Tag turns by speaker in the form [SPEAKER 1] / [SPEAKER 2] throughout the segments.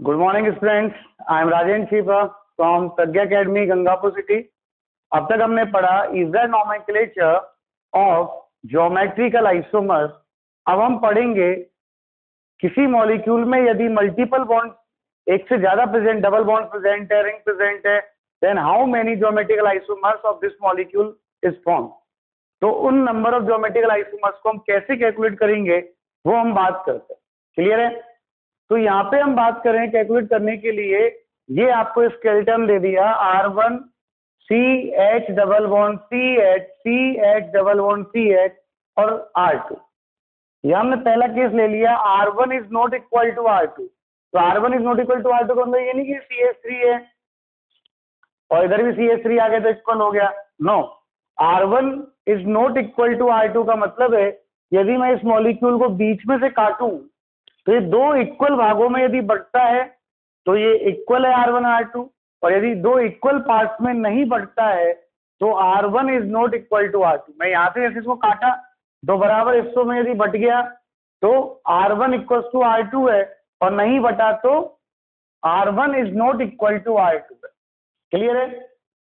[SPEAKER 1] Good morning students, I am Rajendra Shiva from Pragya academy Gangapur city. अब तक हमने पढ़ा is the nomenclature of geometrical isomers. अब हम पढ़ेंगे किसी मॉलिक्यूल में यदि मल्टीपल बॉन्ड एक से ज्यादा प्रेजेंट, डबल बॉन्ड प्रेजेंट है, रिंग प्रेजेंट है, then how many geometrical isomers of this molecule is form. तो उन नंबर ऑफ ज्योमेट्रिकल आइसोमर्स को हम कैसे कैलकुलेट करेंगे वो हम बात करते हैं। क्लियर है? तो यहाँ पे हम बात करें कैलकुलेट करने के लिए, ये आपको स्केलेटन दे दिया R1 CH double bond CH CH double bond CH और R2। ये हमने पहला केस ले लिया, R1 is not equal to R2। तो R1 is not equal to R2 का मतलब ये नहीं कि CH3 है और इधर भी CH3 आ गया तो इक्वल हो गया। No, R1 is not equal to R2 का मतलब है यदि मैं इस मॉलिक्यूल को बीच में से काटूं तो ये दो इक्वल भागों में यदि बंटता है तो ये इक्वल है R1 R2, और यदि दो इक्वल पार्ट्स में नहीं बंटता है तो R1 is not equal to R2। मैं यहाँ से जैसे इसको काटा, दो बराबर हिस्सों में यदि बट गया तो R1 इक्वल टू R2 है, और नहीं बटा तो R1 is not equal to R2 है। क्लियर है?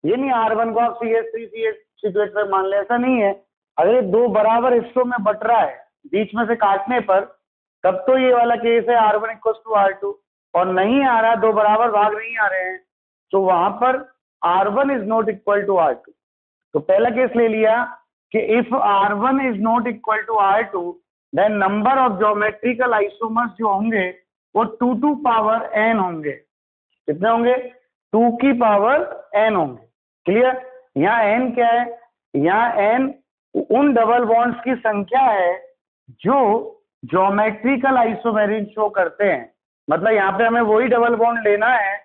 [SPEAKER 1] ये नहीं R1 को आप CH3 CH मान ले, ऐसा नहीं है। अगर ये दो बराबर हिस्सों में बट रहा है बीच में से काटने पर, तब तो ये वाला केस है R1 इक्वल टू R2, और नहीं आ रहा, दो बराबर भाग नहीं आ रहे हैं, तो वहां पर R1 is not equal to R2। तो पहला केस ले लिया कि if R1 is not equal to R2 then number of geometrical isomers जो होंगे वो 2 टू पावर n होंगे। कितने होंगे? 2 की पावर n होंगे। क्लियर? यहाँ n क्या है? यहाँ n उन डबल बॉन्ड्स की संख्या है जो ज्योमेट्रिकल आइसोमेरिज्म शो करते हैं। मतलब यहाँ पे हमें वही डबल बॉन्ड लेना है,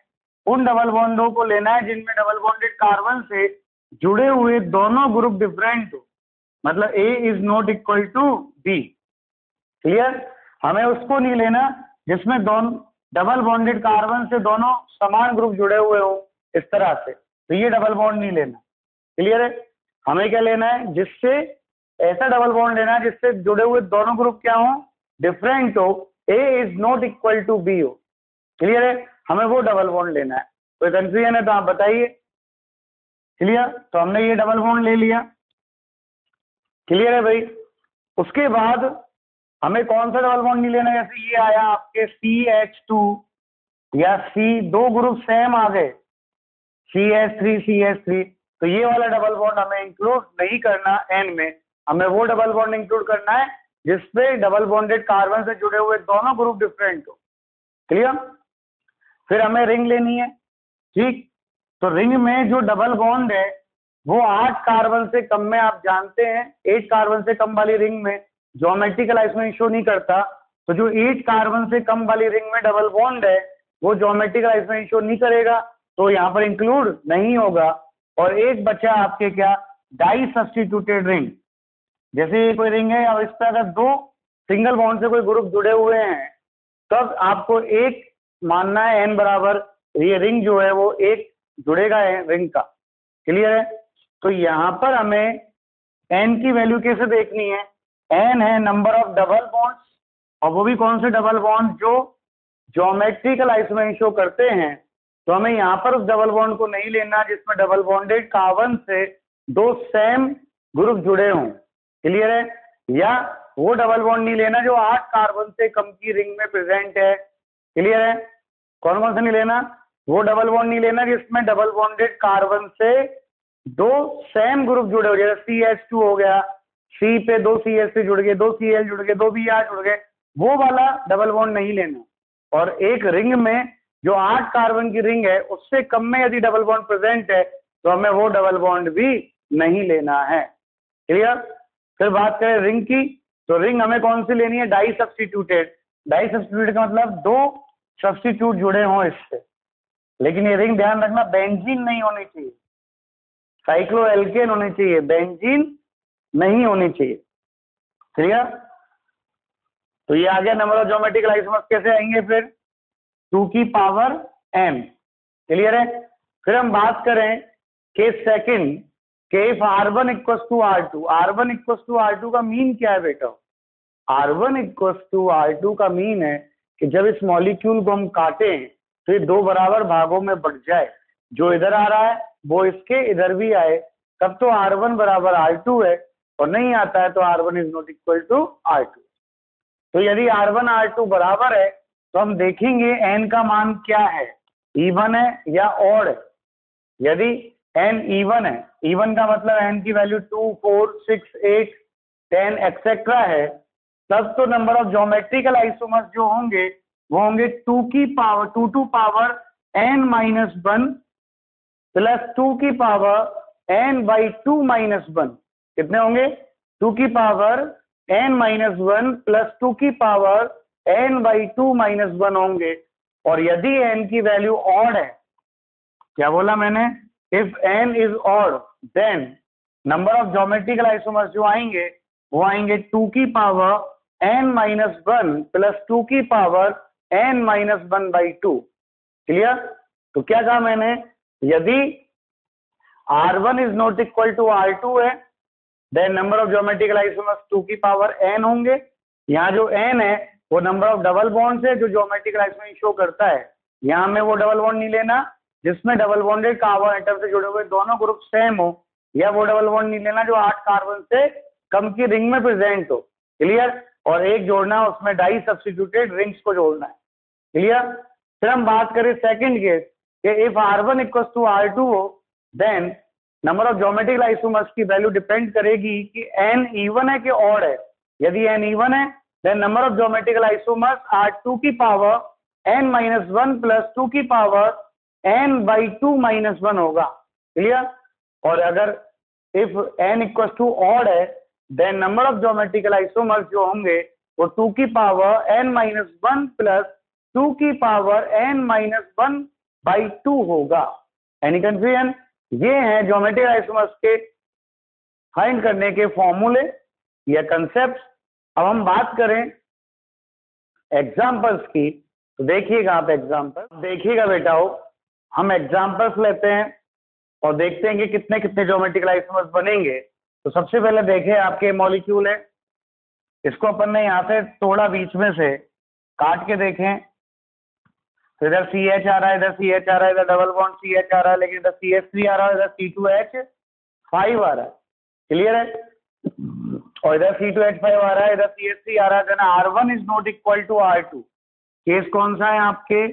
[SPEAKER 1] उन डबल बॉन्डों को लेना है जिनमें डबल बॉन्डेड कार्बन से जुड़े हुए दोनों ग्रुप डिफरेंट हो। मतलब A is not equal to B। Clear? हमें उसको नहीं लेना जिसमें दोनों डबल बॉन्डेड कार्बन से दोनों समान ग्रुप जुड़े हुए हो इस तरह से, तो ये डबल बॉन्ड नहीं लेना। क्लियर है? हमें क्या लेना है? जिससे ऐसा डबल बॉन्ड लेना है जिससे जुड़े हुए दोनों ग्रुप क्या हो? डिफरेंट हो, A is not equal to B हो। क्लियर है? हमें वो डबल बॉन्ड लेना है। कोई कंफ्यूजन है तो आप बताइए। क्लियर? तो हमने ये डबल बॉन्ड ले लिया। क्लियर है भाई? उसके बाद हमें कौन सा डबल बॉन्ड नहीं लेना? जैसे ये आया आपके CH2 या C, दो ग्रुप सेम आ गए CH3 तो ये वाला डबल बॉन्ड हमें इंक्लूड नहीं करना n में। हमें वो डबल बॉन्ड इंक्लूड करना है जिसपे डबल बॉन्डेड कार्बन से जुड़े हुए दोनों ग्रुप डिफरेंट हो। क्लियर? फिर हमें रिंग लेनी है। ठीक, तो रिंग में जो डबल बॉन्ड है वो 8 कार्बन से कम में, आप जानते हैं 8 कार्बन से कम वाली रिंग में ज्योमेट्रिकल आइसोमेरिज्म शो नहीं करता। तो जो 8 कार्बन से कम वाली रिंग में डबल बॉन्ड है वो ज्योमेट्रिकल आइसोमेरिज्म शो नहीं करेगा, तो यहाँ पर इंक्लूड नहीं होगा। और एक बचा आपके क्या? Di substituted ring. जैसे ये कोई रिंग है और इस पर अगर दो सिंगल बॉन्ड से कोई ग्रुप जुड़े हुए हैं तब आपको एक मानना है n बराबर, ये रिंग जो है वो एक जुड़ेगा है रिंग का। क्लियर है? तो यहाँ पर हमें n की वैल्यू कैसे देखनी है? n है नंबर ऑफ डबल बॉन्ड्स, और वो भी कौन से डबल बॉन्ड? जो ज्योमेट्रिकल आइसोमेरिज्म शो करते हैं। तो हमें यहाँ पर उस डबल बॉन्ड को नहीं लेना जिसमें डबल बॉन्डेड कार्बन से दो सेम ग्रुप जुड़े हों। क्लियर है? या वो डबल बॉन्ड नहीं लेना जो 8 कार्बन से कम की रिंग में प्रेजेंट है। क्लियर है? कौन कौन सा नहीं लेना? वो डबल बॉन्ड नहीं लेना जिसमें डबल बॉन्डेड कार्बन से दो सेम ग्रुप जुड़े हो, जैसे CH2 हो गया, C पे दो CH3 जुड़ गए, दो Cl जुड़ गए, दो Br जुड़ गए, वो वाला डबल बॉन्ड नहीं लेना। और एक रिंग में जो 8 कार्बन की रिंग है उससे कम में यदि डबल बॉन्ड प्रेजेंट है तो हमें वो डबल बॉन्ड भी नहीं लेना है। क्लियर? फिर बात करें रिंग की, तो रिंग हमें कौन सी लेनी है? Die substituted. डाई सब्स्टिट्यूटेड का मतलब दो सब्स्टिट्यूट जुड़े हों इससे। लेकिन ये रिंग ध्यान रखना बेंजीन नहीं होनी चाहिए, साइक्लोएल्केन होनी चाहिए, बेंजीन नहीं होनी चाहिए। क्लियर? तो ये आ गया नंबर ऑफ ज्योमेट्रिकल आइसोमर्स कैसे आएंगे फिर? 2 की पावर m। क्लियर है? फिर हम बात करें केस सेकंड के if R1 equals to R2। R1 equals to R2 का मीन क्या है बेटा? R1 इक्वल्स टू R2 का मीन है कि जब इस मॉलिक्यूल को हम काटें तो ये दो बराबर भागों में बट जाए, जो इधर आ रहा है वो इसके इधर भी आए, तब तो R1 बराबर R2 है, और नहीं आता है तो R1 is not equal to R2। तो यदि R1 R2 बराबर है तो हम देखेंगे n का मान क्या है, इवन है या ऑड है। यदि n इवन है, इवन का मतलब n की वैल्यू 2, 4, 6, 8, 10 एक्सेट्रा है, तब तो नंबर ऑफ ज्योमेट्रिकल आइसोमर्स जो होंगे वो होंगे 2 to power n minus 1 plus 2 की पावर n बाई 2 माइनस 1। कितने होंगे? 2 की पावर n माइनस 1 प्लस 2 की पावर n बाई 2 माइनस 1 होंगे। और यदि n की वैल्यू ऑड है, क्या बोला मैंने, if n is odd then number of geometrical isomers जो आएंगे वो आएंगे 2 की पावर n माइनस 1 प्लस 2 की power n minus 1 by 2। Clear? तो क्या कहा मैंने, यदि R1 is not equal to R2 है then number of geometrical isomers 2 की पावर n होंगे। यहाँ जो n है वो नंबर ऑफ डबल बॉन्ड्स है जो ज्योमेट्रिकल आइसोमर शो करता है। यहाँ में वो डबल बॉन्ड नहीं लेना जिसमें डबल बॉन्डेड कार्बन एटम से जुड़े हुए दोनों ग्रुप सेम हो, या वो डबल बॉन्ड नहीं लेना जो 8 कार्बन से कम की रिंग में प्रेजेंट हो। क्लियर? और एक जोड़ना है उसमें डाई सब्स्टिट्यूटेड रिंग्स को जोड़ना है। क्लियर? फिर हम बात करें सेकंड केस कि if R1 equal to R2 हो then number of geometrical isomers की वैल्यू डिपेंड करेगी कि n इवन है कि ऑड है। यदि n इवन है then number of geometrical isomers are 2 की पावर n माइनस 1 प्लस 2 की पावर n बाई 2 माइनस 1 होगा। क्लियर? और अगर if n equal to odd है then number of geometrical isomers जो होंगे वो 2 की पावर n माइनस 1 प्लस 2 की पावर n माइनस 1 बाई 2 होगा। Any confusion? ये हैं ज्योमेट्रिकल आइसोमर्स के फाइंड करने के फॉर्मूले या कंसेप्ट। अब हम बात करें एग्जाम्पल्स की, तो देखिएगा आप एग्जाम्पल, देखिएगा बेटाओ, हम एग्जाम्पल्स लेते हैं और देखते हैं कि कितने कितने ज्योमेट्रिकल आइसोमर्स बनेंगे। तो सबसे पहले देखें आपके मॉलिक्यूल है, इसको अपन ने यहाँ से तोड़ा बीच में से काट के देखें, तो इधर CH आ रहा है, इधर CH आ रहा है, इधर डबल बॉन्ड CH आ रहा है, लेकिन इधर CH3 आ रहा है, इधर C2H5 आ रहा है। क्लियर है? और इधर C2H5 आ रहा है, इधर CH3 आ रहा है, then R1 is not equal to R2। Case कौन सा है आपके?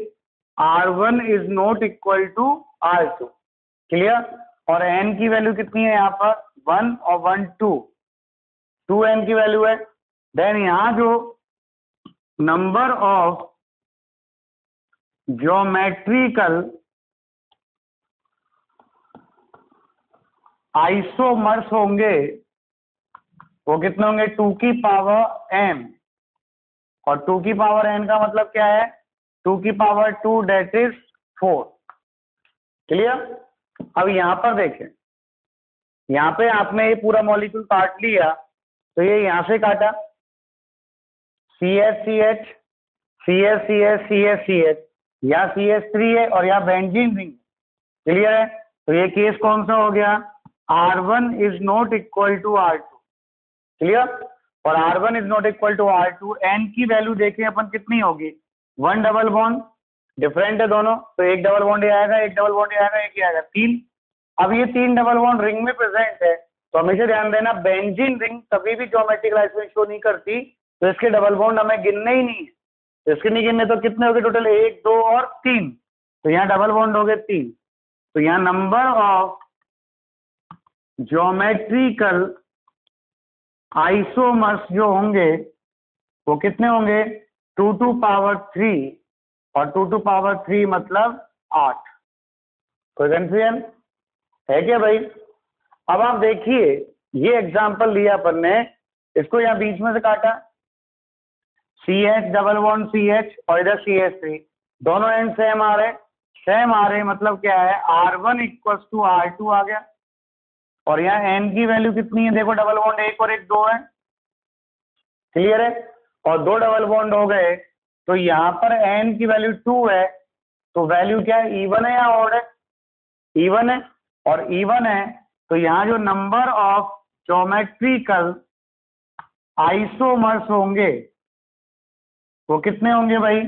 [SPEAKER 1] R1 is not equal to R2। Clear? और n की वैल्यू कितनी है यहाँ पर? 1 और 1 2 n की वैल्यू है। देन यहाँ जो नंबर ऑफ ज्योमेट्रिकल आइसोमर्स होंगे वो कितने होंगे? 2 की पावर n, और 2 की पावर n का मतलब क्या है? 2 की पावर 2 डेट इज 4। क्लियर? अब यहां पर देखें, यहाँ पे आपने ये पूरा मॉलिक्यूल काट लिया, तो ये यहां से काटा CH CH या CH3 है और या बेंजीन रिंग। क्लियर है? तो ये केस कौन सा हो गया? R1 is not equal to R2। Clear? और R1 is not equal to R2, n की वैल्यू देखें अपन कितनी होगी? 1 डबल बॉन्ड, डिफरेंट है दोनों, तो एक डबल बॉन्ड ये आएगा, एक डबल बॉन्ड ये आएगा, एक ही आएगा, 3। अब ये 3 डबल बॉन्ड रिंग में प्रेजेंट है, तो हमेशा ध्यान देना बेंजीन रिंग कभी भी ज्योमेट्रिकल आइसोमर शो नहीं करती, तो इसके डबल बॉन्ड हमें गिनने ही नहीं है। तो इसके नहीं गिनने तो कितने हो गए टोटल? 1 2 और 3, तो यहाँ डबल बॉन्ड हो गए 3। तो यहाँ नंबर ऑफ ज्योमेट्रिकल आइसोमर्स जो होंगे वो कितने होंगे? 2 टू पावर 3, और 2 टू पावर 3 मतलब 8। कोई कंफ्यूजन है क्या भाई? अब आप देखिए, ये एग्जांपल लिया अपन ने, इसको यहाँ बीच में से काटा, CH डबल बॉन्ड CH और इधर CH3, दोनों एंड सेम आ रहे, सेम आ रहे मतलब क्या है? R1 इक्वल टू R2 आ गया। और यहाँ n की वैल्यू कितनी है? देखो डबल बॉन्ड 1 और 1 2 है। क्लियर है? और 2 डबल बॉन्ड हो गए, तो यहाँ पर n की वैल्यू 2 है, तो वैल्यू क्या है? इवन है या ऑड है? इवन है। और इवन है तो यहाँ जो नंबर ऑफ ज्योमेट्रिकल आइसोमर्स होंगे वो कितने होंगे भाई?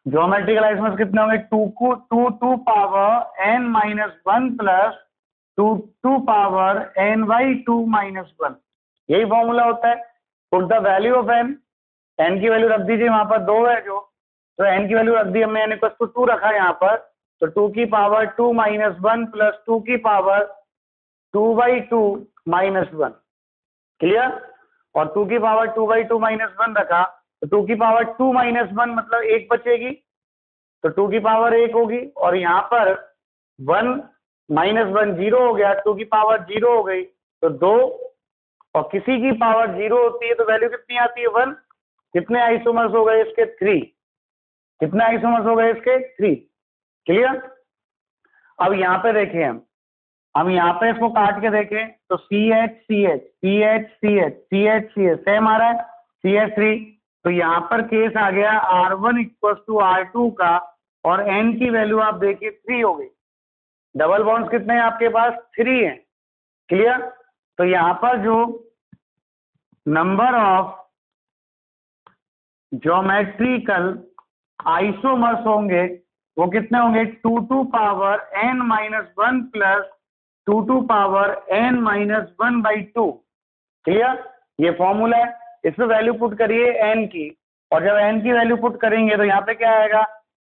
[SPEAKER 1] ज्योमेट्रिकल आइसोमर्स कितने होंगे, 2 to power n-1 plus 2 power n/2 -1। यही फॉर्मूला होता है। Put the value of n की वैल्यू रख दीजिए, वहां पर 2 है जो, तो n की वैल्यू रख दी हमने, n = 2 रखा यहाँ पर, तो 2 की पावर 2 -1 प्लस 2 की पावर 2/2 -1। क्लियर। और 2 की पावर 2/2 -1 रखा, तो 2 की पावर 2 -1 मतलब 1 बचेगी, तो 2 की पावर 1 होगी, और यहाँ पर 1 -1 0 हो गया, 2 की पावर 0 हो गई, तो 2, और किसी की पावर 0 होती है तो वैल्यू कितनी आती है, 1। कितने आइसोमर्स हो गए इसके, 3। कितने आइसोमर्स हो गए इसके, 3। क्लियर। अब यहाँ पे देखें हम यहाँ पे इसको काट के देखें तो CH CH CH CH CH CH same आ रहा है, CH3। तो यहाँ पर केस आ गया R1 = R2 का, और n की वैल्यू आप देखिए 3 हो गई। डबल बॉन्ड्स कितने हैं आपके पास, 3 हैं। क्लियर। तो यहाँ पर जो नंबर ऑफ ज्योमेट्रिकल आइसोमर्स होंगे वो कितने होंगे, 2 power n-1 plus 2 power n-1/2। Clear. ये फॉर्मूला है, इसमें वैल्यू पुट करिए n की, और जब n की वैल्यू पुट करेंगे तो यहाँ पे क्या आएगा,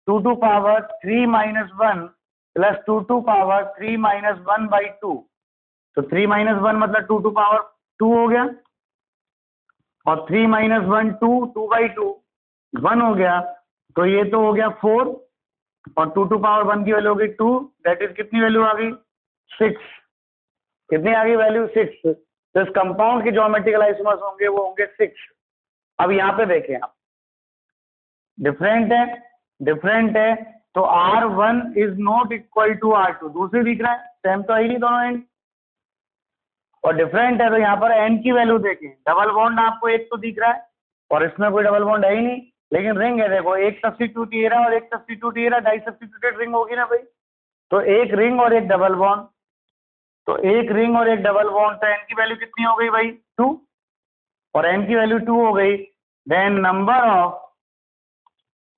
[SPEAKER 1] 2 पावर 3 -1 प्लस 2 पावर 3 -1/2। तो 3 -1 मतलब 2 पावर 2 हो गया, और 3 -1 2 2/2 1 हो गया, तो ये तो हो गया 4, और 2 पावर 1 की वैल्यू हो गई 2, दैट इज कितनी वैल्यू आ गई, 6। कितनी आ गई वैल्यू, 6। तो इस कंपाउंड के ज्योमेट्रिकल आइसोमर्स होंगे वो होंगे 6। अब यहाँ पे देखें आप, डिफरेंट है, तो R1 is not equal to R2, दूसरी दिख रहा है, सेम तो है ही नहीं दोनों एंड, और डिफरेंट है, तो यहाँ पर n की वैल्यू देखें, डबल बॉन्ड आपको एक तो दिख रहा है, और इसमें कोई डबल बॉन्ड है ही नहीं, लेकिन रिंग है, देखो एक सब्स्टिट्यूट ये रहा और एक सब्स्टिट्यूट ये रहा, डाई सब्स्टिट्यूटेड रिंग होगी ना भाई। तो एक रिंग और एक डबल बॉन्ड, तो एक रिंग और एक डबल बॉन्ड, तो n की वैल्यू कितनी हो गई भाई, 2, और n की वैल्यू 2 हो गई। Then number of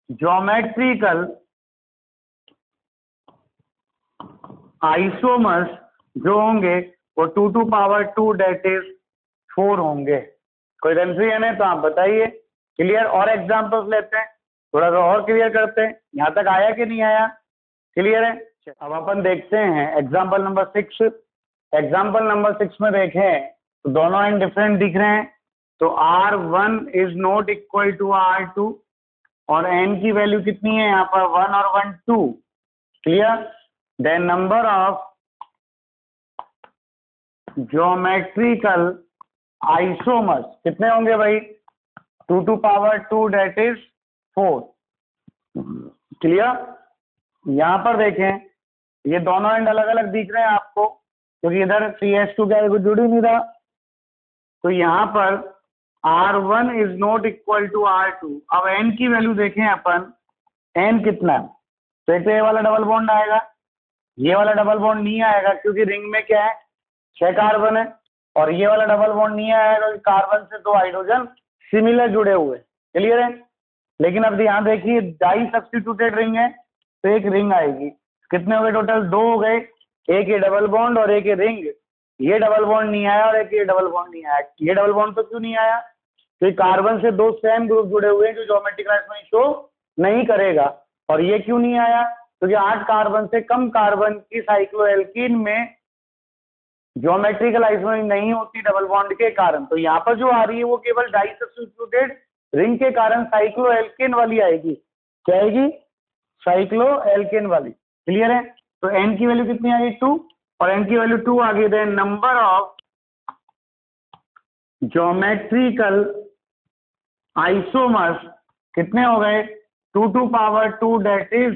[SPEAKER 1] geometrical isomers जो होंगे वो 2 पावर 2 दैट इज 4 होंगे। कोई कंफ्यूजन है तो आप बताइए। क्लियर। और एग्जांपल्स लेते हैं, थोड़ा सा और क्लियर करते हैं, यहाँ तक आया कि नहीं आया, क्लियर है। अब अपन देखते हैं एग्जांपल नंबर 6। एग्जांपल नंबर 6 में देखें तो दोनों एंड डिफरेंट दिख रहे हैं, तो R1 is not equal to R2, और n की वैल्यू कितनी है यहाँ पर, 1 और 1 2। Clear. Then number of geometrical isomers कितने होंगे भाई, 2 पावर 2 दैट इज 4। क्लियर। यहाँ पर देखें ये दोनों एंड अलग अलग दिख रहे हैं आपको, क्योंकि इधर CH2 क्या है, कुछ जुड़ ही नहीं रहा, तो यहाँ पर R1 is not equal to R2। अब n की वैल्यू देखें अपन, n कितना है, तो एक तो ये वाला डबल बॉन्ड आएगा, ये वाला डबल बॉन्ड नहीं आएगा क्योंकि रिंग में क्या है, 6 कार्बन है, और ये वाला डबल बॉन्ड नहीं आएगा क्योंकि कार्बन से 2 हाइड्रोजन सिमिलर जुड़े हुए। क्लियर है। लेकिन अब यहाँ देखिए डाई सब्स्टिट्यूटेड रिंग है, तो एक रिंग आएगी, कितने हो गए टोटल, 2 हो गए, एक ये डबल बॉन्ड और एक ये रिंग। ये डबल बॉन्ड नहीं आया और एक ये डबल बॉन्ड नहीं आया। ये डबल बॉन्ड तो क्यों नहीं आया, तो कार्बन से 2 सेम ग्रुप जुड़े हुए हैं जो ज्योमेट्रिकल आइसोमर शो नहीं करेगा। और ये क्यों नहीं आया, क्योंकि 8 कार्बन से कम कार्बन की साइक्लोएल्कीन में ज्योमेट्रिकल आइसोमर नहीं होती डबल बॉन्ड के कारण। तो यहाँ पर जो आ रही है वो केवल डाई सब्स्टिट्यूटेड रिंग के कारण साइक्लोएल्केन वाली आएगी। क्या आएगी, साइक्लोएल्केन वाली। क्लियर है। तो n की वैल्यू कितनी आ गई, 2, और n की वैल्यू 2 आ गई। Then number of geometrical isomers कितने हो गए, 2 पावर 2 दैट इज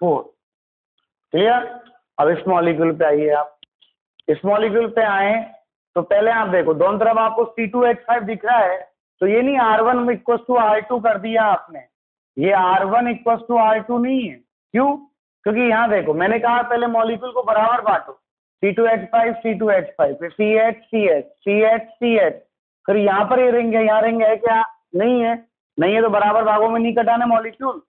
[SPEAKER 1] 4। क्लियर। अब इस मॉलिक्यूल पे आइए आप, इस मॉलिक्यूल पे आए तो पहले आप देखो दोनों तरफ आपको C2H5 दिख रहा है, तो ये नहीं R1 इक्वल टू R2 कर दिया आपने, ये R1 इक्वल टू R2 नहीं है। क्यों, क्योंकि यहाँ देखो मैंने कहा पहले मॉलिक्यूल को बराबर बांटो, C2H5 C2H5 फिर CH CH CH CH, फिर यहाँ पर ये रिंग है, यहाँ रिंग है क्या, नहीं है, नहीं है तो बराबर भागों में नहीं कटाना मॉलिक्यूल।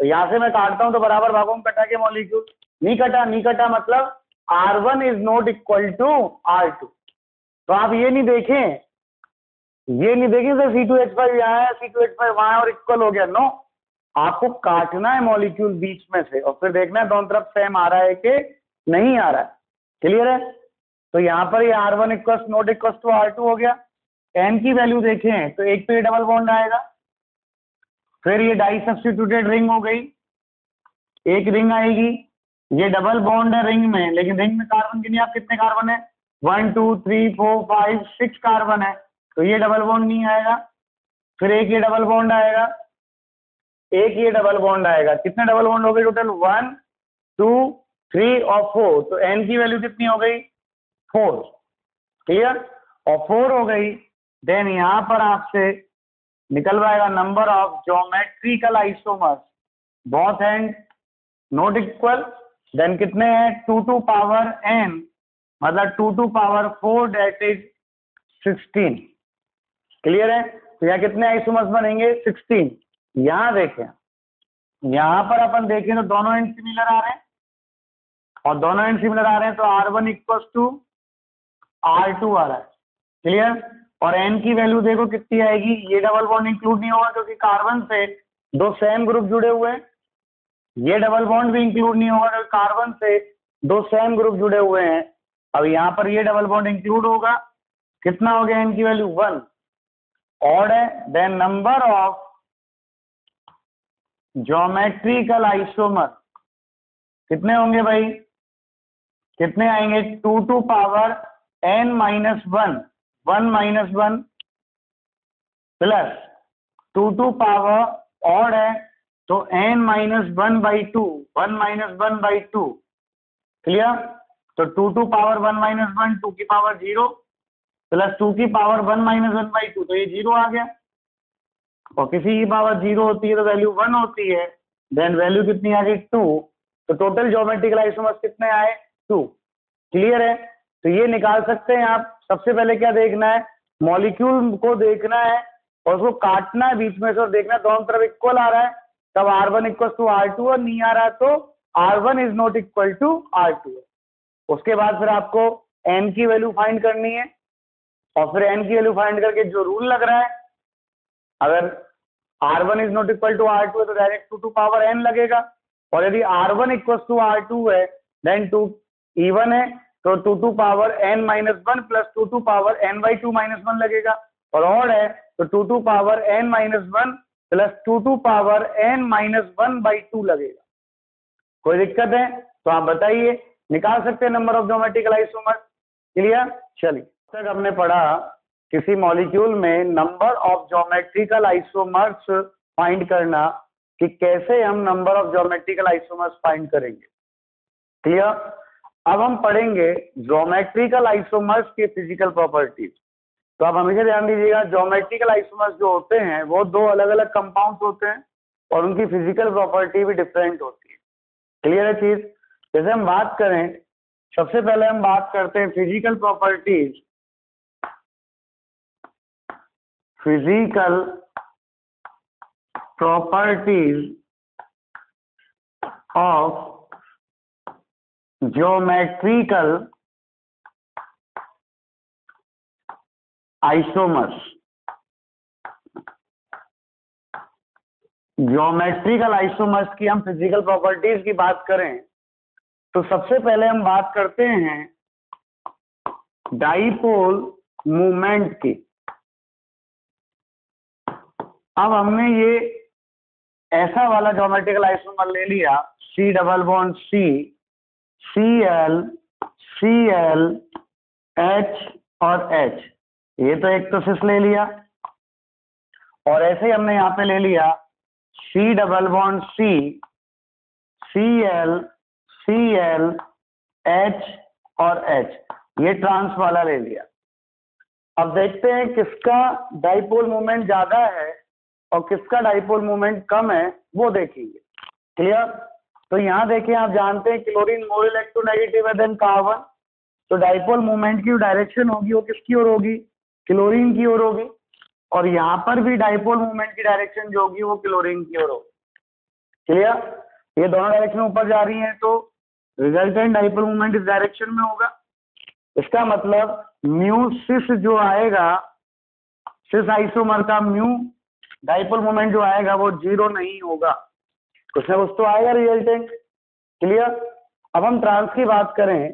[SPEAKER 1] तो यहाँ से मैं काटता हूं तो बराबर भागों में कटा के मॉलिक्यूल, नहीं कटा मतलब R1 is not equal to R2। तो आप ये नहीं देखें सर C2H5 यहाँ है, C2H5 वहां है और इक्वल हो गया, नो। आपको काटना है मॉलिक्यूल बीच में से और फिर देखना है दोनों तरफ सेम आ रहा है कि नहीं आ रहा है। क्लियर है? तो यहाँ पर ये R1 equal not equal to R2 हो गया। N की वैल्यू देखें तो एक पे डबल बॉन्ड आएगा, फिर ये डाई सब्स्टिट्यूटेड रिंग हो गई, एक रिंग आएगी, ये डबल बॉन्ड है रिंग में, लेकिन रिंग में कार्बन गिनिए आप कितने कार्बन है, 1 2 3 4 5 6 कार्बन है, तो ये डबल बॉन्ड नहीं आएगा। फिर एक ये डबल बॉन्ड आएगा, एक ये डबल बॉन्ड आएगा, कितने डबल बॉन्ड हो गए टोटल, 1 2 3 और 4। तो N की वैल्यू कितनी हो गई, 4। क्लियर? और 4 हो गई। देन यहां पर आपसे निकल पाएगा number of geometrical isomers, both and not equal. Then कितने हैं, 2 टू पावर n मतलब 2 to power 4 that is 16। Clear है? तो यहाँ कितने आइसोमर्स बनेंगे, 16। यहाँ देखें, यहाँ पर अपन देखें तो दोनों एंड सिमिलर आ रहे हैं, और दोनों एंड सिमिलर आ रहे हैं तो R1 इक्वल टू R2 आ रहा है। क्लियर? और N की वैल्यू देखो कितनी आएगी, ये डबल बॉन्ड इंक्लूड नहीं होगा क्योंकि कार्बन से दो सेम ग्रुप जुड़े हुए हैं, ये डबल बॉन्ड भी इंक्लूड नहीं होगा क्योंकि कार्बन से दो सेम ग्रुप जुड़े हुए हैं। अब यहाँ पर ये डबल बॉन्ड इंक्लूड होगा, कितना हो गया N की वैल्यू 1, ऑड है। Then number of geometrical isomer कितने होंगे भाई, कितने आएंगे, 2 to power n minus 1 1 minus 1 plus 2 to power odd है तो n minus 1 by 2 1 minus 1 by 2। Clear? तो 2 टू पावर 1 माइनस 1 2 की पावर 0 प्लस 2 की पावर 1 माइनस 1 बाई 2, तो ये 0 आ गया। और किसी की पावर 0 होती है तो वैल्यू 1 होती है, देन वैल्यू कितनी आ गई 2। तो टोटल ज्योमेट्रिकल आइसोमर्स कितने आए, 2। क्लियर है? तो ये निकाल सकते हैं आप। सबसे पहले क्या देखना है, मॉलिक्यूल को देखना है और उसको काटना है बीच में से और देखना है दोनों तरफ इक्वल आ रहा है, तब R1 इक्वल टू R2, और नहीं आ रहा तो R1 is not equal to R2। उसके बाद फिर आपको N की वैल्यू फाइंड करनी है, और फिर N की वैल्यू फाइंड करके जो रूल लग रहा है, अगर R1 is not equal to R2 है तो डायरेक्ट 2 टू पावर n लगेगा, और यदि R1 इक्वल टू R2 है देन 2 इवन है तो 2 to power n minus 1 plus 2 to power n by 2 minus 1 लगेगा, और ऑड है तो 2 to power n minus 1 plus 2 to power n minus 1 by 2 लगेगा। कोई दिक्कत है तो आप बताइए, निकाल सकते हैं number of geometrical isomer. Clear? चलिए, तक हमने पढ़ा किसी मॉलिक्यूल में number of geometrical isomers find करना, कि कैसे हम number of geometrical isomers find करेंगे। क्लियर? अब हम पढ़ेंगे ज्योमेट्रिकल आइसोमर्स की फिजिकल प्रॉपर्टीज। तो आप हमेशा ध्यान दीजिएगा, ज्योमेट्रिकल आइसोमर्स जो होते हैं वो दो अलग अलग कंपाउंड्स होते हैं और उनकी फिजिकल प्रॉपर्टी भी डिफरेंट होती है। क्लियर है चीज? जैसे हम बात करें, सबसे पहले हम बात करते हैं physical properties, physical properties of geometrical isomers. Geometrical isomers की हम फिजिकल प्रॉपर्टीज की बात करें तो सबसे पहले हम बात करते हैं डाइपोल मूवमेंट की। अब हमने ये ऐसा वाला ज्योमेट्रिकल आइसोमर ले लिया, C double bond C, Cl, Cl, H और H, ये तो एक तो सिस ले लिया, और ऐसे ही हमने यहाँ पे ले लिया C double bond C, Cl, Cl, H और H, ये ट्रांस वाला ले लिया। अब देखते हैं किसका डाइपोल मोमेंट ज्यादा है और किसका डाइपोल मोमेंट कम है, वो देखेंगे। क्लियर? तो यहाँ देखें, आप जानते हैं क्लोरीन मोर इलेक्ट्रोनेगेटिव है देन कार्बन, तो डाइपोल मोमेंट की डायरेक्शन होगी वो किसकी ओर होगी, क्लोरीन की ओर होगी, और यहाँ पर भी डाइपोल मोमेंट की डायरेक्शन जो होगी वो क्लोरीन की ओर होगी। क्लियर? ये दोनों डायरेक्शन ऊपर जा रही हैं तो रिजल्टेंट डाइपोल मोमेंट इस डायरेक्शन में होगा। इसका मतलब म्यू सिस जो आएगा, सिस आइसोमर का म्यू डाइपोल मोमेंट जो आएगा वो 0 नहीं होगा, कुछ ना कुछ तो आएगा रिजल्टेंट। क्लियर? अब हम ट्रांस की बात करें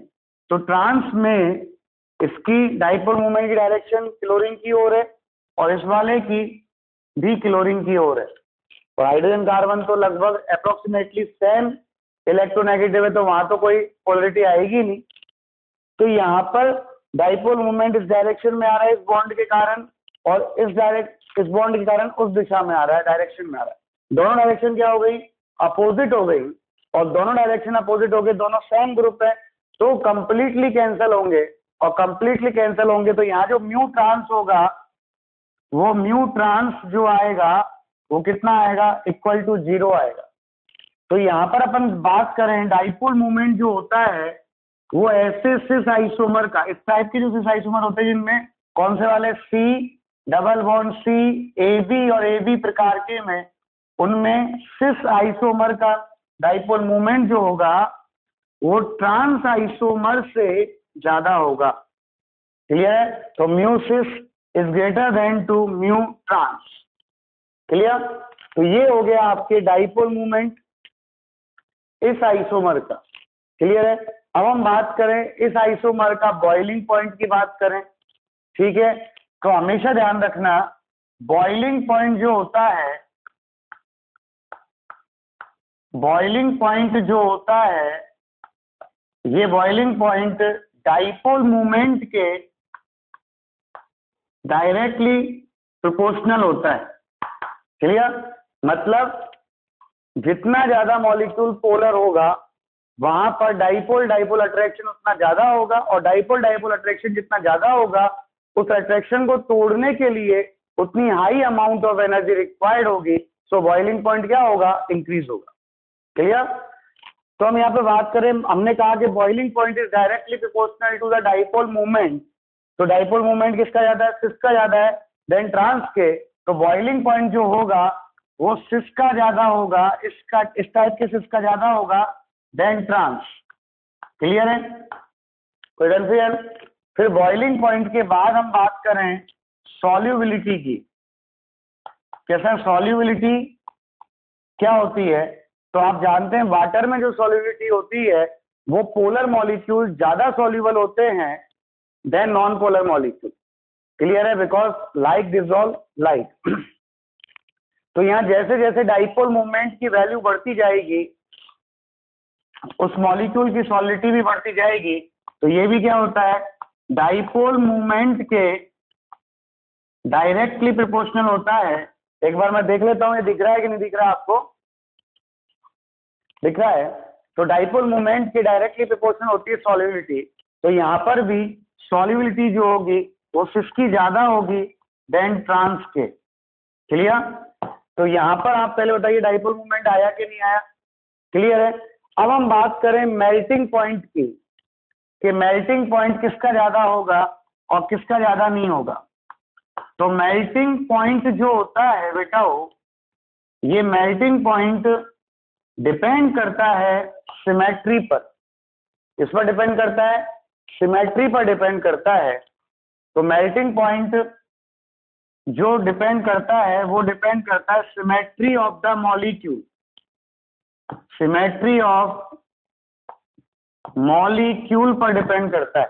[SPEAKER 1] तो ट्रांस में इसकी डाइपोल मोमेंट की डायरेक्शन क्लोरीन की ओर है और इस वाले की भी क्लोरीन की ओर है, और हाइड्रोजन कार्बन तो लगभग अप्रोक्सीमेटली सेम इलेक्ट्रोनेगेटिव है, तो वहां तो कोई पोलरिटी आएगी नहीं। तो यहाँ पर डाइपोल मोमेंट इस डायरेक्शन में आ रहा है इस बॉन्ड के कारण, और इस बॉन्ड के कारण उस दिशा में आ रहा है, डायरेक्शन में आ रहा है। दोनों डायरेक्शन क्या हो गई? अपोजिट हो गई, और दोनों डायरेक्शन अपोजिट हो गए, दोनों सेम ग्रुप है तो कंप्लीटली कैंसिल होंगे, और कंप्लीटली कैंसिल होंगे तो यहाँ जो म्यू ट्रांस होगा वो म्यू ट्रांस जो आएगा वो कितना आएगा? इक्वल टू 0 आएगा। तो यहाँ पर अपन बात करें डाइपोल मोमेंट जो होता है वो ऐसे सिस आइसोमर का, इस टाइप के जो सिस आइसोमर होते हैं जिनमें कौन से वाले? C double bond C, A B और ए बी प्रकार के में, उनमें सिस आइसोमर का डाइपोल मोमेंट जो होगा वो ट्रांस आइसोमर से ज्यादा होगा। क्लियर है? तो mu cis is greater than to mu trans. Clear? तो ये हो गया आपके डाइपोल मोमेंट इस आइसोमर का। क्लियर है? अब हम बात करें इस आइसोमर का बॉइलिंग पॉइंट की बात करें, ठीक है? तो हमेशा ध्यान रखना बॉइलिंग पॉइंट जो होता है, बॉइलिंग पॉइंट जो होता है, ये बॉइलिंग पॉइंट डाइपोल मोमेंट के डायरेक्टली प्रोपोर्शनल होता है। क्लियर? मतलब जितना ज्यादा मॉलिक्यूल पोलर होगा वहां पर डाइपोल अट्रैक्शन उतना ज्यादा होगा, और डाइपोल अट्रैक्शन जितना ज्यादा होगा उस अट्रैक्शन को तोड़ने के लिए उतनी high amount of energy required होगी, सो बॉइलिंग पॉइंट क्या होगा? इंक्रीज होगा। क्लियर? तो हम यहाँ पे बात करें, हमने कहा कि boiling point is directly proportional to the dipole moment. तो डाइपोल मोमेंट किसका ज्यादा है? सिस का ज्यादा है देन ट्रांस के। तो बॉइलिंग पॉइंट जो होगा वो सिस का ज्यादा होगा, इसका इस टाइप के सिस का ज्यादा होगा देन ट्रांस। क्लियर है? कोई कंफ्यूजन? फिर बॉइलिंग पॉइंट के बाद हम बात करें सॉल्युबिलिटी की। कैसा? सॉल्युबिलिटी क्या होती है? तो आप जानते हैं वाटर में जो सॉल्युबिलिटी होती है वो पोलर मॉलिक्यूल ज्यादा सॉल्युबल होते हैं then non polar molecule. Clear है? Because like dissolve like. तो यहाँ जैसे जैसे डाइपोल मोमेंट की वैल्यू बढ़ती जाएगी उस मॉलिक्यूल की सॉलिडिटी भी बढ़ती जाएगी। तो ये भी क्या होता है? डाइपोल मोमेंट के डायरेक्टली प्रोपोर्शनल होता है। एक बार मैं देख लेता हूं ये दिख रहा है कि नहीं दिख रहा आपको? दिख रहा है? तो डाइपोल मोमेंट के डायरेक्टली प्रोपोर्शनल होती है सॉल्युबिलिटी। तो यहाँ पर भी सॉल्युबिलिटी जो होगी वो सिस की ज्यादा होगी देन ट्रांस के। क्लियर? तो यहाँ पर आप पहले बताइए डाइपोल मोमेंट आया कि नहीं आया? क्लियर है? अब हम बात करें मेल्टिंग पॉइंट की, कि मेल्टिंग पॉइंट किसका ज्यादा होगा और किसका ज्यादा नहीं होगा। तो मेल्टिंग पॉइंट जो होता है बेटा ये मेल्टिंग पॉइंट डिपेंड करता है सिमेट्री पर। इस पर डिपेंड करता है, सिमेट्री पर डिपेंड करता है। तो मेल्टिंग पॉइंट जो डिपेंड करता है वो डिपेंड करता है symmetry of the molecule, symmetry of molecule पर डिपेंड करता है।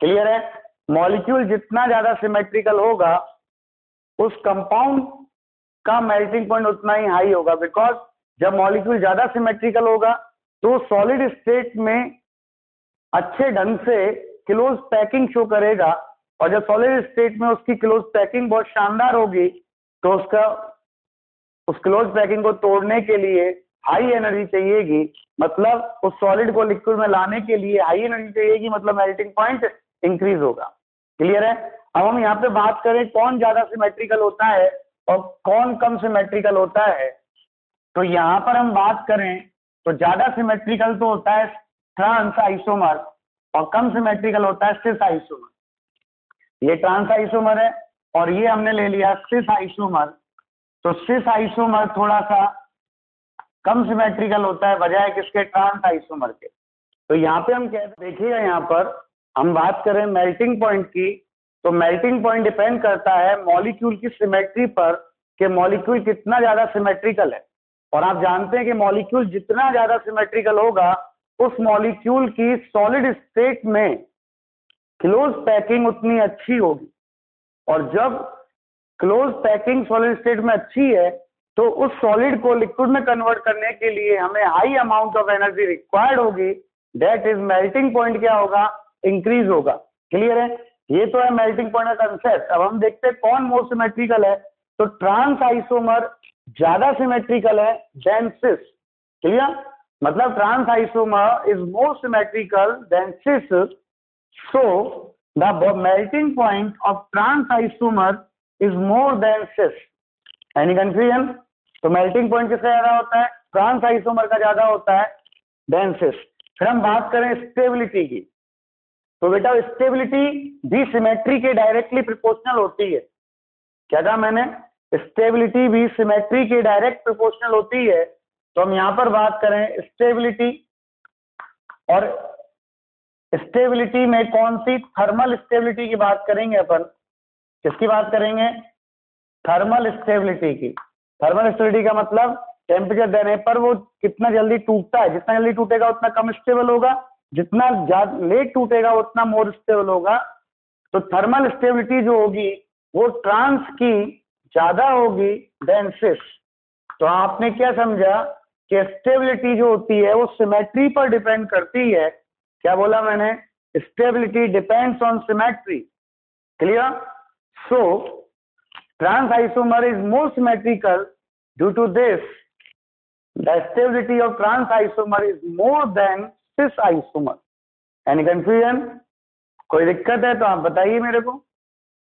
[SPEAKER 1] क्लियर है? मॉलिक्यूल जितना ज्यादा सिमेट्रिकल होगा उस कंपाउंड का मेल्टिंग पॉइंट उतना ही हाई होगा, बिकॉज जब मॉलिक्यूल ज्यादा सिमेट्रिकल होगा तो सॉलिड स्टेट में अच्छे ढंग से क्लोज पैकिंग शो करेगा, और जब सॉलिड स्टेट में उसकी क्लोज पैकिंग बहुत शानदार होगी तो उस क्लोज पैकिंग को तोड़ने के लिए हाई एनर्जी चाहिएगी, मतलब उस सॉलिड को लिक्विड में लाने के लिए हाई एनर्जी चाहिएगी, मतलब मेल्टिंग पॉइंट इंक्रीज होगा। क्लियर है? अब हम यहाँ पे बात करें कौन ज्यादा सिमेट्रिकल होता है और कौन कम सिमेट्रिकल होता है। तो यहाँ पर हम बात करें तो ज्यादा सिमेट्रिकल तो होता है ट्रांस आइसोमर और कम सिमेट्रिकल होता है सिस आइसोमर। ये ट्रांस आइसोमर है और ये हमने ले लिया सिस आइसोमर। तो सिस आइसोमर थोड़ा सा कम सिमेट्रिकल होता है बजाय किसके, ट्रांस आइसोमर के। तो यहाँ पे हम कहते, देखिएगा यहाँ पर हम बात करें मेल्टिंग पॉइंट की, तो मेल्टिंग पॉइंट डिपेंड करता है मॉलिक्यूल की सिमेट्री पर कि मॉलिक्यूल कितना ज्यादा सिमेट्रिकल है। और आप जानते हैं कि मॉलिक्यूल जितना ज्यादा सिमेट्रिकल होगा उस मॉलिक्यूल की सॉलिड स्टेट में क्लोज पैकिंग उतनी अच्छी होगी। और जब क्लोज पैकिंग सॉलिड स्टेट में अच्छी है तो उस सॉलिड को लिक्विड में कन्वर्ट करने के लिए हमें high amount of energy required होगी, दैट इज मेल्टिंग पॉइंट क्या होगा, इंक्रीज होगा। क्लियर है, ये तो है मेल्टिंग पॉइंट का कंसेप्ट। अब हम देखते हैं कौन मोर सिमेट्रिकल है, तो ट्रांस आइसोमर ज्यादा सिमेट्रिकल है देन सिस। क्लियर, मतलब trans isomer is more symmetrical than cis, so the melting point of trans isomer is more than cis. Any confusion? तो मेल्टिंग पॉइंट किसका ज्यादा होता है, ट्रांस आइसोमर का ज्यादा होता है देन सिस। फिर हम बात करें स्टेबिलिटी की, तो बेटा स्टेबिलिटी भी सिमेट्री के डायरेक्टली प्रोपोर्शनल होती है। क्या कहा मैंने, स्टेबिलिटी भी सिमेट्री के डायरेक्ट प्रोपोर्शनल होती है। तो हम यहाँ पर बात करें स्टेबिलिटी, और स्टेबिलिटी में कौन सी, थर्मल स्टेबिलिटी की बात करेंगे अपन। किसकी बात करेंगे, थर्मल स्टेबिलिटी की। थर्मल स्टेबिलिटी का मतलब टेम्परेचर देने पर वो कितना जल्दी टूटता है, जितना जल्दी टूटेगा उतना कम स्टेबल होगा, जितना ज्यादा लेट टूटेगा उतना मोर स्टेबल होगा। तो थर्मल स्टेबिलिटी जो होगी वो ट्रांस की ज्यादा होगी देन सिस। तो आपने क्या समझा कि स्टेबिलिटी जो होती है वो सिमेट्री पर डिपेंड करती है। क्या बोला मैंने, stability depends on symmetry. Clear, so trans isomer is more symmetrical, due to this the stability of trans isomer is more than cis isomer. Any confusion? कोई दिक्कत है तो आप बताइए मेरे को।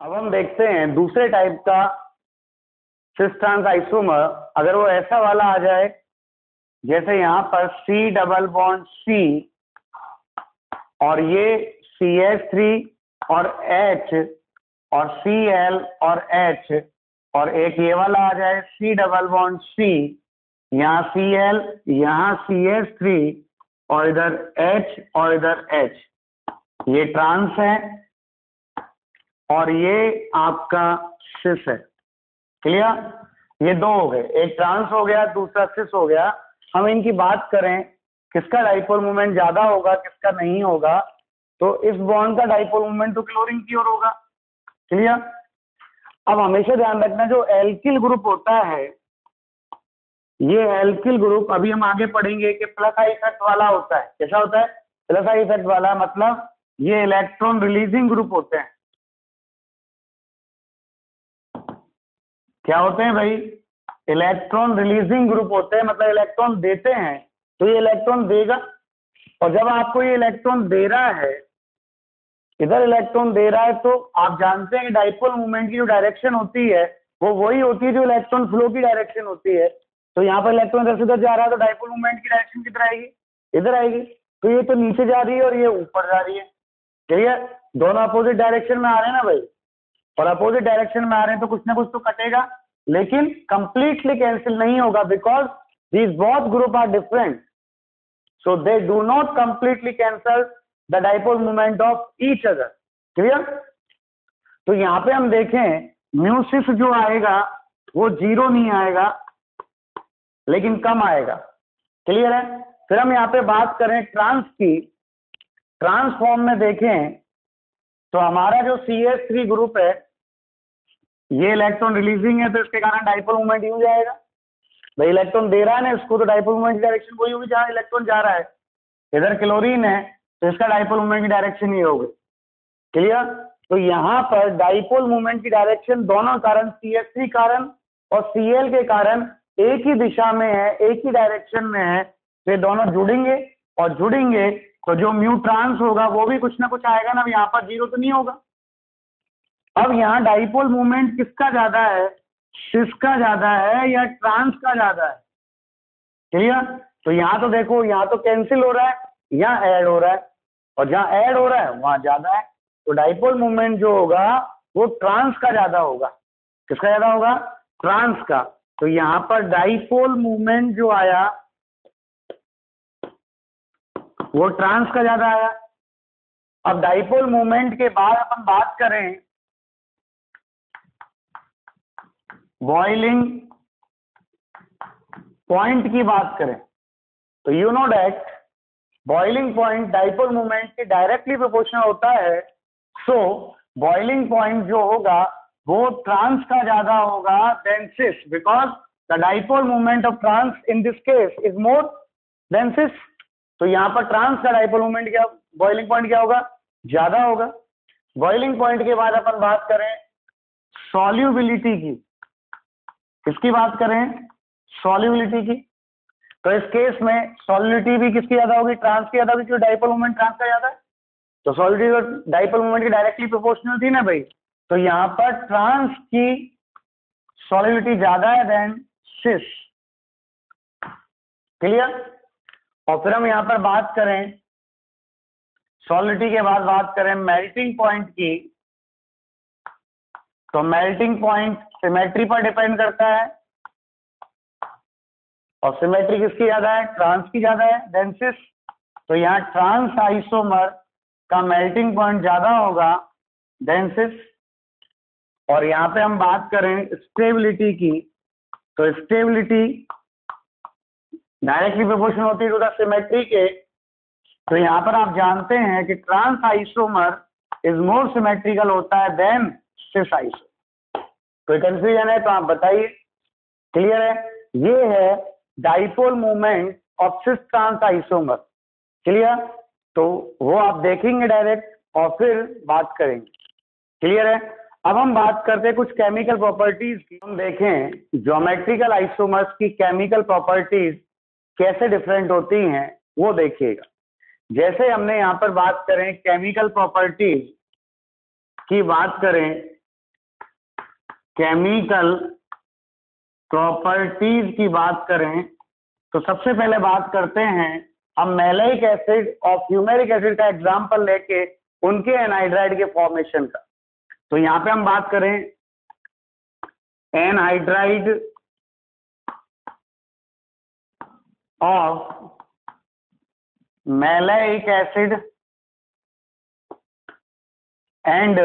[SPEAKER 1] अब हम देखते हैं दूसरे टाइप का cis trans isomer। अगर वो ऐसा वाला आ जाए जैसे यहाँ पर C डबल बॉन्ड C और ये CH3 और H और Cl और H, और एक ये वाला आ जाए C डबल बॉन्ड C, यहाँ Cl, यहाँ CH3 और इधर H और इधर H, ये ट्रांस है और ये आपका सिस है। क्लियर, ये दो हो गए, एक ट्रांस हो गया दूसरा सिस हो गया। हम इनकी बात करें किसका डाइपोल मोमेंट ज्यादा होगा किसका नहीं होगा, तो इस बॉन्ड का डाइपोल मोमेंट तो क्लोरीन की ओर होगा। क्लियर, अब हमेशा ध्यान रखना जो एल्किल ग्रुप होता है, ये एल्किल ग्रुप अभी हम आगे पढ़ेंगे कि प्लस आई इफेक्ट वाला होता है। कैसा होता है, प्लस आई इफेक्ट वाला, मतलब ये इलेक्ट्रॉन रिलीजिंग ग्रुप होते हैं। क्या होते हैं भाई, इलेक्ट्रॉन रिलीजिंग ग्रुप होते हैं, मतलब इलेक्ट्रॉन देते हैं तो ये इलेक्ट्रॉन देगा। और जब आपको ये इलेक्ट्रॉन दे रहा है, इधर इलेक्ट्रॉन दे रहा है, तो आप जानते हैं कि डाइपोल मूवमेंट की जो डायरेक्शन होती है वो वही होती है जो इलेक्ट्रॉन फ्लो की डायरेक्शन होती है। तो यहाँ पर इलेक्ट्रॉन इधर से उधर जा रहा है तो डाइपोल मूवमेंट की डायरेक्शन किधर आएगी, इधर आएगी। तो ये तो नीचे जा रही है और ये ऊपर जा रही है। क्लियर, दोनों अपोजिट डायरेक्शन में आ रहे हैं ना भाई, और अपोजिट डायरेक्शन में आ रहे हैं तो कुछ ना कुछ तो कटेगा, लेकिन कंप्लीटली कैंसिल नहीं होगा, because these both group are different, so they do not completely cancel the dipole movement of each other. Clear, तो यहाँ पे हम देखें म्यू सिस जो आएगा वो 0 नहीं आएगा लेकिन कम आएगा। क्लियर है, फिर हम यहाँ पे बात करें ट्रांस की, ट्रांस फॉर्म में देखें तो हमारा जो CH3 ग्रुप है ये इलेक्ट्रॉन रिलीजिंग है, तो इसके कारण डाइपोल मूवमेंट यूं जाएगा। भाई इलेक्ट्रॉन दे रहा है ना इसको, तो डाइपोल मूवमेंट की डायरेक्शन वही होगी जहाँ इलेक्ट्रॉन जा रहा है। इधर क्लोरीन है तो इसका डाइपोल मूवमेंट की डायरेक्शन ये होगी। क्लियर, तो यहाँ पर डाइपोल मूवमेंट की डायरेक्शन दोनों कारण, CH3 कारण और Cl के कारण एक ही दिशा में है, एक ही डायरेक्शन में है, तो ये दोनों जुड़ेंगे और जुड़ेंगे तो जो म्यू ट्रांस होगा वो भी कुछ ना कुछ आएगा ना, यहाँ पर 0 तो नहीं होगा। अब यहाँ डाइपोल मूवमेंट किसका ज्यादा है, सिस का ज्यादा है या ट्रांस का ज्यादा है। क्लियर, तो यहाँ तो देखो यहाँ तो कैंसिल हो रहा है, यहाँ ऐड हो रहा है, और जहाँ ऐड हो रहा है वहां ज्यादा है, तो डाइपोल मूवमेंट जो होगा वो ट्रांस का ज्यादा होगा। किसका ज्यादा होगा, ट्रांस का। तो यहाँ पर डाइपोल मूवमेंट जो आया वो ट्रांस का ज्यादा आया। अब डाइपोल मूवमेंट के बाद अपन बात करें बॉइलिंग पॉइंट की बात करें, तो you know that boiling point dipole movement के डायरेक्टली प्रोपोर्शनल होता है। सो बॉइलिंग पॉइंट जो होगा वो ट्रांस का ज्यादा होगा then cis, because the dipole movement of trans in this case is more than cis. तो यहाँ पर ट्रांस का डाइपोल मूवमेंट क्या, बॉइलिंग पॉइंट क्या होगा, ज्यादा होगा। बॉइलिंग पॉइंट के बाद अपन बात करें सॉल्युबिलिटी की, किसकी बात करें, सॉल्युबिलिटी की। तो इस केस में सॉल्युबिलिटी भी किसकी ज्यादा होगी, ट्रांस की ज्यादा होगी, क्योंकि डाइपोल मूवमेंट ट्रांस का ज्यादा है। तो सॉल्युबिलिटी और डाइपोल मूवमेंट की डायरेक्टली प्रोपोर्शनल थी ना भाई, तो यहाँ पर ट्रांस की सॉल्युबिलिटी ज्यादा है देन सिस। क्लियर। और फिर हम यहाँ पर बात करें सॉल्युबिलिटी के बाद बात करें मेल्टिंग पॉइंट की, तो मेल्टिंग पॉइंट सिमेट्री पर डिपेंड करता है, और सिमेट्री किसकी ज्यादा है, ट्रांस की ज्यादा है देन सिस। तो यहाँ ट्रांस आइसोमर का मेल्टिंग पॉइंट ज्यादा होगा देन सिस। और यहाँ पे हम बात करें स्टेबिलिटी की, तो स्टेबिलिटी डायरेक्टली प्रोपोर्शनल होती है टू द सिमेट्री के। तो यहाँ पर आप जानते हैं कि trans isomer is more symmetrical होता है देन सिस आइसोमर। कोई कंफ्यूजन है तो आप बताइए। क्लियर है। ये है dipole movement of cis trans isomer. Clear. तो वो आप देखेंगे डायरेक्ट और फिर बात करेंगे। क्लियर है। अब हम बात करते हैं कुछ केमिकल प्रॉपर्टीज की। हम देखें ज्योमेट्रिकल आइसोमर्स की केमिकल प्रॉपर्टीज कैसे डिफरेंट होती हैं वो देखिएगा। जैसे हमने यहाँ पर बात करें केमिकल प्रॉपर्टीज की, बात करें केमिकल प्रॉपर्टीज की बात करें, तो सबसे पहले बात करते हैं हम मैलाइक एसिड और फ्यूमेरिक एसिड का एग्जांपल लेके उनके एनहाइड्राइड के फॉर्मेशन का। तो यहाँ पे हम बात करें anhydride of maleic acid and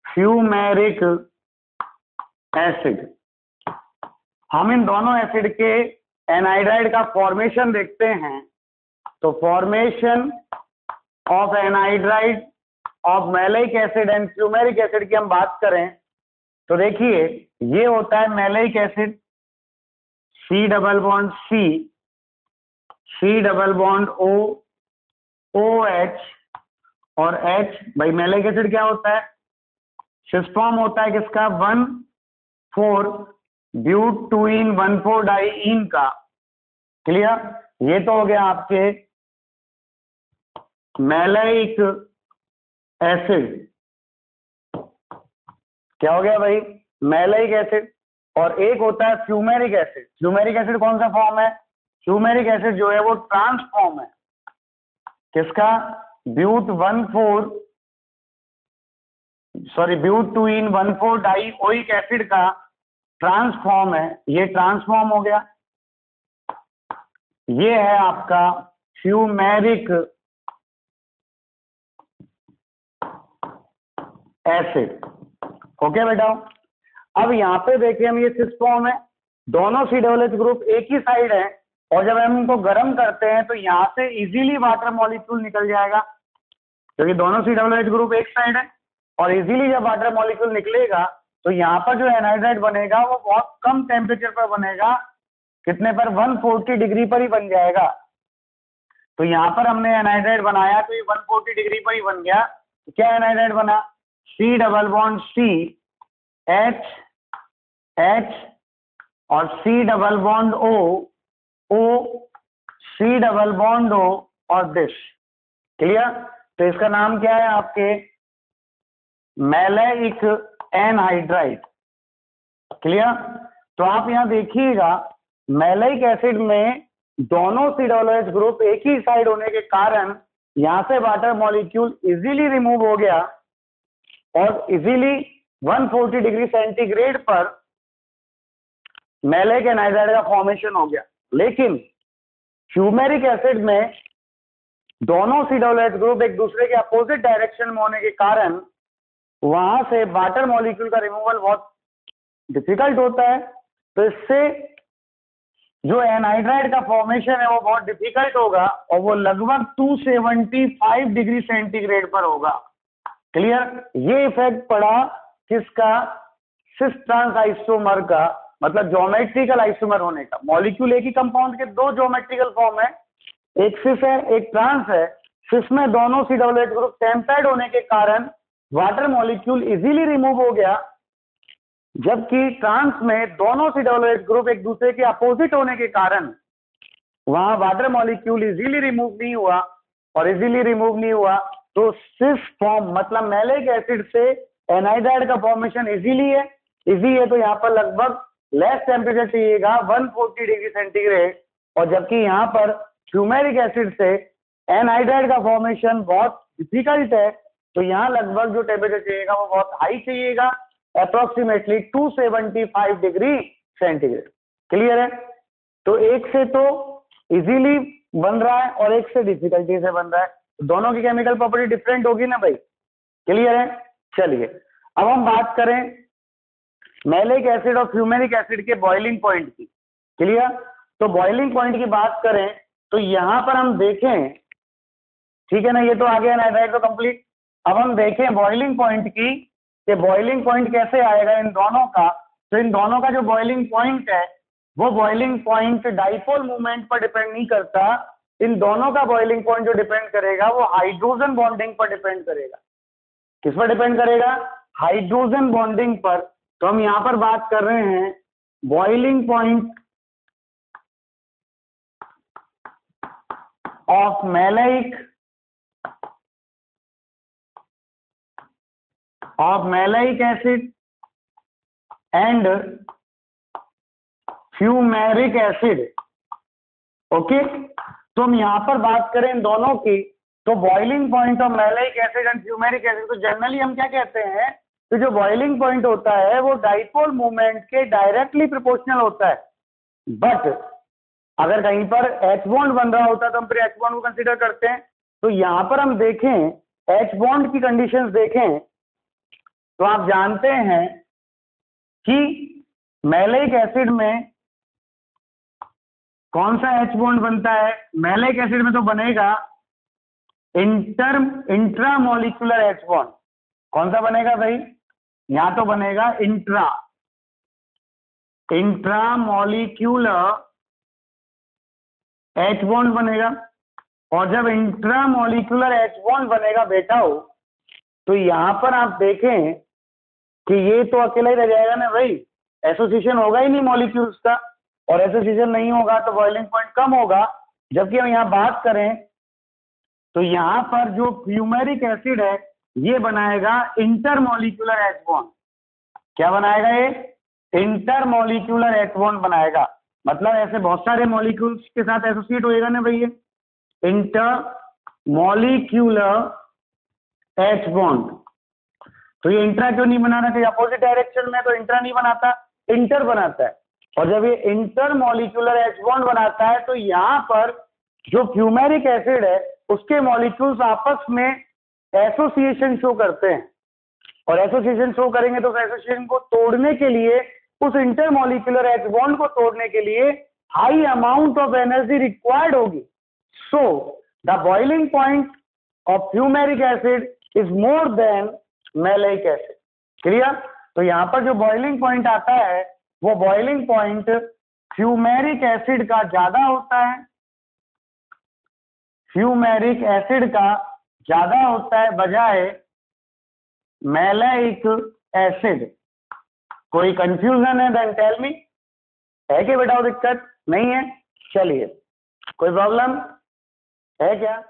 [SPEAKER 1] fumaric acid. हम इन दोनों एसिड के एनहाइड्राइड का फॉर्मेशन देखते हैं। तो formation of anhydride of maleic acid and fumaric acid की हम बात करें तो देखिए ये होता है maleic acid, C double bond C double bond O, OH और H। भाई मैलाइक एसिड क्या होता है, सिस फॉर्म होता है किसका, 1,4-ब्यूटीन 1,4-डाइईन का। क्लियर। ये तो हो गया आपके मैलाइक एसिड। क्या हो गया भाई, मैलाइक एसिड। और एक होता है फ्यूमेरिक एसिड। फ्यूमेरिक एसिड कौन सा फॉर्म है, फ्यूमेरिक एसिड जो है वो ट्रांस फॉर्म है किसका, ब्यूटीन 1,4-डाइओइक एसिड का ट्रांस फॉर्म है। ये ट्रांस फॉर्म हो गया। ये है आपका फ्यूमेरिक एसिड। ओके बेटा। अब यहाँ पे देखिए हम ये सिस फॉर्म है, दोनों COOH ग्रुप एक ही साइड है, और जब हम इनको गर्म करते हैं तो यहाँ से इजीली वाटर मॉलिक्यूल निकल जाएगा, क्योंकि दोनों COOH ग्रुप एक साइड है। और इजीली जब वाटर मॉलिक्यूल निकलेगा तो यहाँ पर जो एनहाइड्राइड बनेगा वो बहुत कम टेम्परेचर पर बनेगा, कितने पर, 140 डिग्री पर ही बन जाएगा। तो यहाँ पर हमने एनहाइड्राइड बनाया तो ये 140 डिग्री पर ही बन गया। क्या एनहाइड्राइड बना, C double bond C, H और C double bond O, C double bond O और दिस। क्लियर। तो इसका नाम क्या है आपके, मैलाइक एनहाइड्राइड। क्लियर। तो आप यहाँ देखिएगा मैलाइक एसिड में दोनों COOH ग्रुप एक ही साइड होने के कारण यहाँ से वाटर मॉलिक्यूल इजीली रिमूव हो गया और इजीली 140 डिग्री सेंटीग्रेड पर मैलाइक एनहाइड्राइड का फॉर्मेशन हो गया। लेकिन फ्यूमेरिक एसिड में दोनों C ग्रुप एक दूसरे के अपोजिट डायरेक्शन में होने के कारण वहां से वाटर मॉलिक्यूल का रिमूवल बहुत डिफिकल्ट होता है, तो इससे जो एनहाइड्राइड का फॉर्मेशन है वो बहुत डिफिकल्ट होगा और वो लगभग 275 डिग्री सेंटीग्रेड पर होगा। क्लियर? ये इफेक्ट पड़ा किसका? सिस ट्रांस आइसोमर का, मतलब ज्योमेट्रिकल आइसोमर होने का। मॉलिक्यूल एक ही कंपाउंड के दो ज्योमेट्रिकल फॉर्म है, एक सिस है एक ट्रांस है। सिस में दोनों C ग्रुप टेम्पर्ड होने के कारण वाटर मॉलिक्यूल इजीली रिमूव हो गया, जबकि ट्रांस में दोनों C ग्रुप एक दूसरे के अपोजिट होने के कारण वहां वाटर मॉलिक्यूल इजीली रिमूव नहीं हुआ, और इजीली रिमूव नहीं हुआ तो सिस फॉर्म मतलब मैलिक एसिड से एनहाइड्राइड का फॉर्मेशन इजीली है। इजी है तो यहाँ पर लगभग लेस टेम्परेचर चाहिएगा 140 डिग्री सेंटीग्रेड, और जबकि यहाँ पर फ्यूमेरिक एसिड से एनहाइड्राइड का फॉर्मेशन बहुत डिफिकल्ट है, तो यहाँ लगभग जो टेम्परेचर चाहिएगा वो बहुत हाई चाहिएगा, अप्रोक्सीमेटली 275 डिग्री सेंटीग्रेड। क्लियर है? तो एक से तो इजीली बन रहा है और एक से डिफिकल्टी से बन रहा है, दोनों की केमिकल प्रॉपर्टी डिफरेंट होगी ना भाई। क्लियर है? चलिए अब हम बात करें मैलिक एसिड और फ्यूमेरिक एसिड के बॉइलिंग पॉइंट की। क्लियर? तो बॉइलिंग पॉइंट की बात करें तो यहां पर हम देखें, ठीक है ना, ये तो आगे एनहाइड्राइड तो कंप्लीट। अब हम देखें बॉइलिंग पॉइंट की कि बॉइलिंग पॉइंट कैसे आएगा इन दोनों का। तो इन दोनों का जो बॉइलिंग पॉइंट है वो बॉइलिंग पॉइंट डाइपोल मूवमेंट पर डिपेंड नहीं करता। इन दोनों का बॉइलिंग पॉइंट जो डिपेंड करेगा वो हाइड्रोजन बॉन्डिंग पर डिपेंड करेगा। किस पर डिपेंड करेगा? हाइड्रोजन बॉन्डिंग पर। तो हम यहां पर बात कर रहे हैं boiling point of malic acid and fumaric acid. Okay, तो हम यहां पर बात करें इन दोनों की, तो boiling point of malic acid and fumaric acid, तो जनरली हम क्या कहते हैं कि जो बॉइलिंग पॉइंट होता है वो डाइपोल मूवमेंट के डायरेक्टली प्रोपोर्शनल होता है। बट अगर कहीं पर H बॉन्ड बन रहा होता है तो हम फिर H बॉन्ड को कंसीडर करते हैं। तो यहां पर हम देखें H बॉन्ड की कंडीशंस देखें तो आप जानते हैं कि मैलिक एसिड में कौन सा H बॉन्ड बनता है? मैलिक एसिड में तो बनेगा इंट्रामोलिकुलर H बॉन्ड। कौन सा बनेगा भाई? यहां तो बनेगा इंट्रामोलिक्यूलर H बॉन्ड बनेगा। और जब इंट्रामोलिकुलर H बॉन्ड बनेगा बेटा हो, तो यहां पर आप देखें कि ये तो अकेला ही रह जाएगा ना भाई, एसोसिएशन होगा ही नहीं मॉलिक्यूल्स का, और एसोसिएशन नहीं होगा तो बॉइलिंग पॉइंट कम होगा। जबकि हम यहाँ बात करें तो यहाँ पर जो फ्यूमेरिक एसिड है ये बनाएगा इंटरमोलिकुलर H बॉन्ड। क्या बनाएगा? ये इंटरमोलिकुलर H बॉन्ड बनाएगा। मतलब ऐसे बहुत सारे मॉलिक्यूल्स के साथ एसोसिएट होएगा ना भाई, ये इंटरमोलिकुलर H बॉन्ड। तो ये इंट्रा क्यों नहीं बना रहा? कि अपोजिट डायरेक्शन में तो इंट्रा नहीं बनाता, इंटर बनाता है। और जब ये इंटरमोलिकुलर H बॉन्ड बनाता है तो यहाँ पर जो फ्यूमेरिक एसिड है उसके मॉलिक्यूल्स आपस में एसोसिएशन शो करते हैं, और एसोसिएशन शो करेंगे तो एसोसिएशन को तोड़ने के लिए, उस इंटरमोलिकुलर H बॉन्ड को तोड़ने के लिए high amount of energy required होगी। So the boiling point of fumaric acid is more than malic acid. Clear? तो यहाँ पर जो बॉइलिंग पॉइंट आता है वो बॉइलिंग पॉइंट फ्यूमेरिक एसिड का ज्यादा होता है, फ्यूमेरिक एसिड का ज्यादा होता है बजाय मैलिक एसिड। कोई कंफ्यूजन है? Then tell me. है कि बेटा दिक्कत नहीं है? चलिए, कोई प्रॉब्लम है क्या?